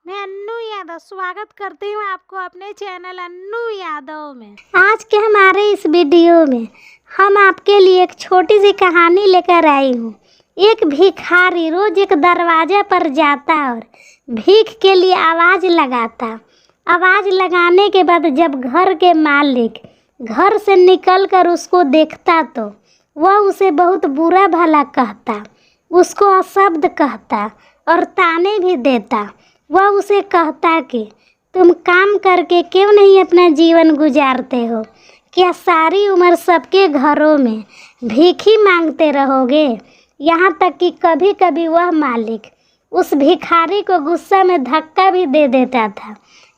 मैं अन्नू यादव स्वागत करती हूँ आपको अपने चैनल अन्नू यादव में। आज के हमारे इस वीडियो में हम आपके लिए एक छोटी सी कहानी लेकर आई हूँ। एक भिखारी रोज एक दरवाजे पर जाता और भीख के लिए आवाज़ लगाता। आवाज़ लगाने के बाद जब घर के मालिक घर से निकलकर उसको देखता तो वह उसे बहुत बुरा भला कहता, उसको अशब्द कहता और ताने भी देता। वह उसे कहता कि तुम काम करके क्यों नहीं अपना जीवन गुजारते हो? क्या सारी उम्र सबके घरों में भीख ही मांगते रहोगे? यहाँ तक कि कभी कभी वह मालिक उस भिखारी को गुस्सा में धक्का भी दे देता था,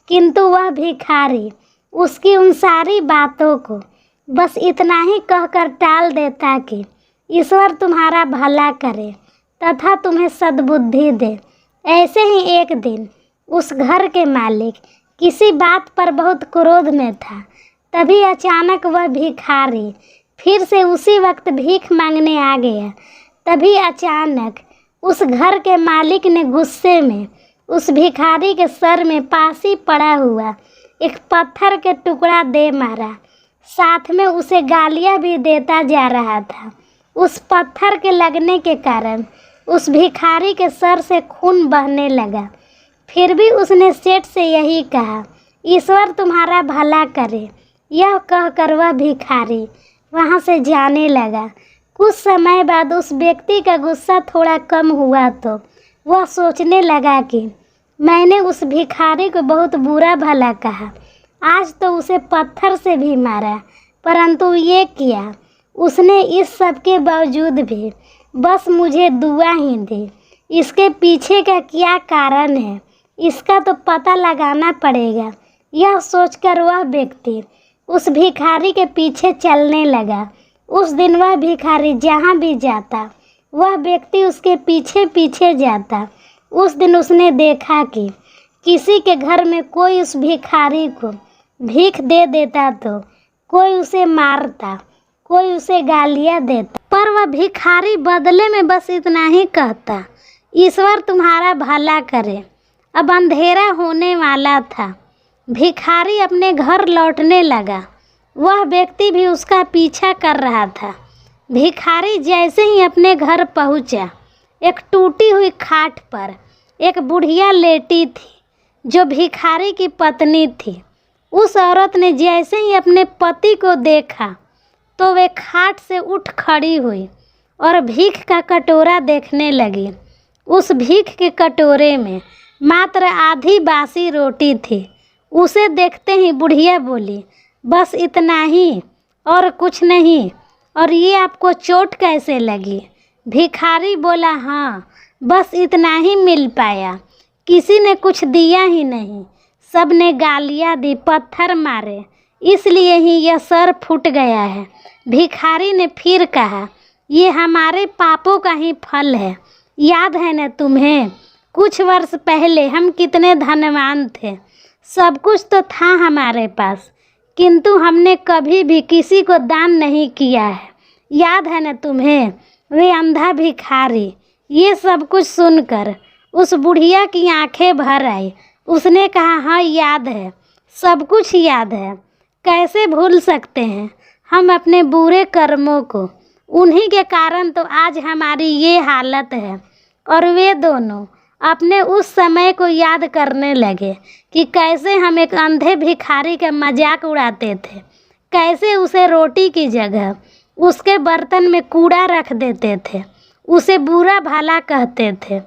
किंतु वह भिखारी उसकी उन सारी बातों को बस इतना ही कहकर टाल देता कि ईश्वर तुम्हारा भला करे तथा तुम्हें सद्बुद्धि दे। ऐसे ही एक दिन उस घर के मालिक किसी बात पर बहुत क्रोध में था। तभी अचानक वह भिखारी फिर से उसी वक्त भीख मांगने आ गया। तभी अचानक उस घर के मालिक ने गुस्से में उस भिखारी के सर में पासी पड़ा हुआ एक पत्थर के टुकड़ा दे मारा, साथ में उसे गालियाँ भी देता जा रहा था। उस पत्थर के लगने के कारण उस भिखारी के सर से खून बहने लगा। फिर भी उसने सेठ से यही कहा, ईश्वर तुम्हारा भला करे। यह कहकर वह भिखारी वहाँ से जाने लगा। कुछ समय बाद उस व्यक्ति का गुस्सा थोड़ा कम हुआ तो वह सोचने लगा कि मैंने उस भिखारी को बहुत बुरा भला कहा, आज तो उसे पत्थर से भी मारा, परंतु ये किया उसने इस सब के बावजूद भी बस मुझे दुआ ही दी। इसके पीछे का क्या कारण है, इसका तो पता लगाना पड़ेगा। यह सोचकर वह व्यक्ति उस भिखारी के पीछे चलने लगा। उस दिन वह भिखारी जहाँ भी जाता वह व्यक्ति उसके पीछे पीछे जाता। उस दिन उसने देखा कि किसी के घर में कोई उस भिखारी को भीख दे देता तो कोई उसे मारता, कोई उसे गालियाँ देता, पर वह भिखारी बदले में बस इतना ही कहता, ईश्वर तुम्हारा भला करे। अब अंधेरा होने वाला था। भिखारी अपने घर लौटने लगा। वह व्यक्ति भी उसका पीछा कर रहा था। भिखारी जैसे ही अपने घर पहुंचा, एक टूटी हुई खाट पर एक बुढ़िया लेटी थी जो भिखारी की पत्नी थी। उस औरत ने जैसे ही अपने पति को देखा तो वे खाट से उठ खड़ी हुई और भीख का कटोरा देखने लगी। उस भीख के कटोरे में मात्र आधी बासी रोटी थी। उसे देखते ही बुढ़िया बोली, बस इतना ही और कुछ नहीं, और ये आपको चोट कैसे लगी? भिखारी बोला, हाँ बस इतना ही मिल पाया, किसी ने कुछ दिया ही नहीं, सब ने गालियाँ दी, पत्थर मारे, इसलिए ही यह सर फूट गया है। भिखारी ने फिर कहा, ये हमारे पापों का ही फल है। याद है न तुम्हें, कुछ वर्ष पहले हम कितने धनवान थे, सब कुछ तो था हमारे पास, किंतु हमने कभी भी किसी को दान नहीं किया है। याद है न तुम्हें? वे अंधा भिखारी ये सब कुछ सुनकर उस बुढ़िया की आंखें भर आई। उसने कहा, हाँ याद है, सब कुछ याद है, कैसे भूल सकते हैं हम अपने बुरे कर्मों को। उन्हीं के कारण तो आज हमारी ये हालत है। और वे दोनों अपने उस समय को याद करने लगे कि कैसे हम एक अंधे भिखारी का मजाक उड़ाते थे, कैसे उसे रोटी की जगह उसके बर्तन में कूड़ा रख देते थे, उसे बुरा भला कहते थे,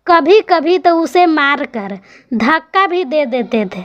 कभी कभी तो उसे मारकर धक्का भी दे देते थे।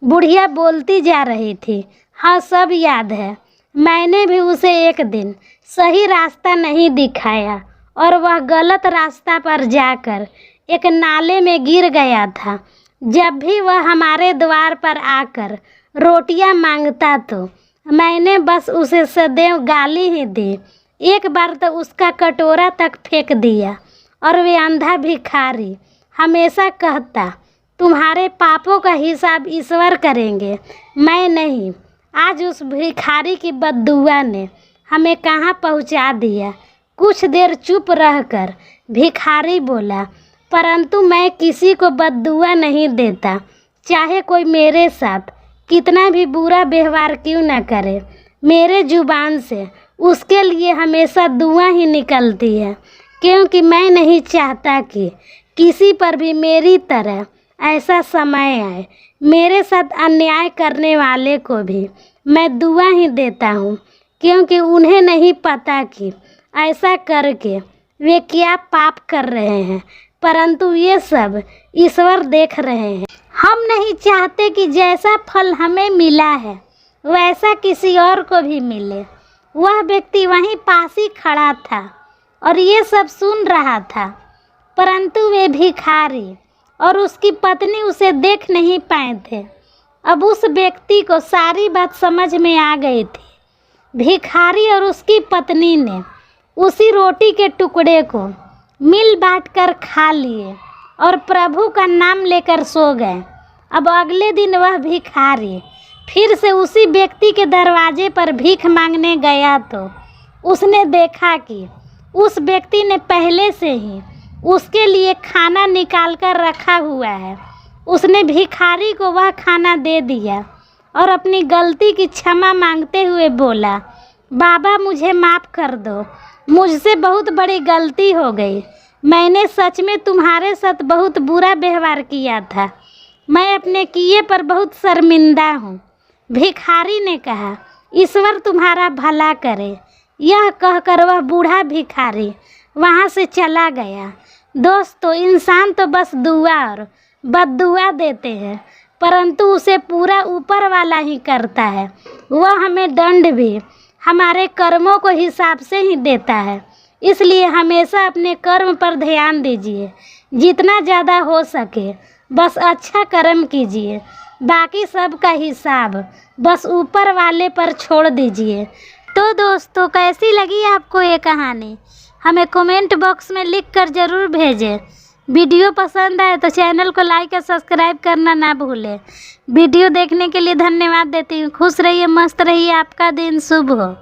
बुढ़िया बोलती जा रही थी, हाँ सब याद है, मैंने भी उसे एक दिन सही रास्ता नहीं दिखाया और वह गलत रास्ता पर जाकर एक नाले में गिर गया था। जब भी वह हमारे द्वार पर आकर रोटियां मांगता तो मैंने बस उसे सदैव गाली ही दी। एक बार तो उसका कटोरा तक फेंक दिया। और वे अंधा भिखारी हमेशा कहता, तुम्हारे पापों का हिसाब ईश्वर करेंगे, मैं नहीं। आज उस भिखारी की बद्दुआ ने हमें कहाँ पहुँचा दिया। कुछ देर चुप रहकर भिखारी बोला, परंतु मैं किसी को बद्दुआ नहीं देता, चाहे कोई मेरे साथ कितना भी बुरा व्यवहार क्यों न करे। मेरे जुबान से उसके लिए हमेशा दुआ ही निकलती है, क्योंकि मैं नहीं चाहता कि किसी पर भी मेरी तरह ऐसा समय आए। मेरे साथ अन्याय करने वाले को भी मैं दुआ ही देता हूँ, क्योंकि उन्हें नहीं पता कि ऐसा करके वे क्या पाप कर रहे हैं, परंतु ये सब ईश्वर देख रहे हैं। हम नहीं चाहते कि जैसा फल हमें मिला है वैसा किसी और को भी मिले। वह व्यक्ति वहीं पास ही खड़ा था और ये सब सुन रहा था, परंतु वे भिखारी और उसकी पत्नी उसे देख नहीं पाए थे। अब उस व्यक्ति को सारी बात समझ में आ गई थी। भिखारी और उसकी पत्नी ने उसी रोटी के टुकड़े को मिल बांट कर खा लिए और प्रभु का नाम लेकर सो गए। अब अगले दिन वह भिखारी फिर से उसी व्यक्ति के दरवाजे पर भीख मांगने गया तो उसने देखा कि उस व्यक्ति ने पहले से ही उसके लिए खाना निकाल कर रखा हुआ है। उसने भिखारी को वह खाना दे दिया और अपनी गलती की क्षमा मांगते हुए बोला, बाबा मुझे माफ़ कर दो, मुझसे बहुत बड़ी गलती हो गई। मैंने सच में तुम्हारे साथ बहुत बुरा व्यवहार किया था। मैं अपने किए पर बहुत शर्मिंदा हूँ। भिखारी ने कहा, ईश्वर तुम्हारा भला करे। यह कहकर वह बूढ़ा भिखारी वहाँ से चला गया। दोस्तों, इंसान तो बस दुआ और बद्दुआ देते हैं, परंतु उसे पूरा ऊपर वाला ही करता है। वह हमें दंड भी हमारे कर्मों को हिसाब से ही देता है। इसलिए हमेशा अपने कर्म पर ध्यान दीजिए। जितना ज़्यादा हो सके बस अच्छा कर्म कीजिए, बाकी सब का हिसाब बस ऊपर वाले पर छोड़ दीजिए। तो दोस्तों, कैसी लगी आपको ये कहानी हमें कमेंट बॉक्स में लिख कर ज़रूर भेजें। वीडियो पसंद आए तो चैनल को लाइक और सब्सक्राइब करना ना भूलें। वीडियो देखने के लिए धन्यवाद देती हूँ। खुश रहिए, मस्त रहिए, आपका दिन शुभ हो।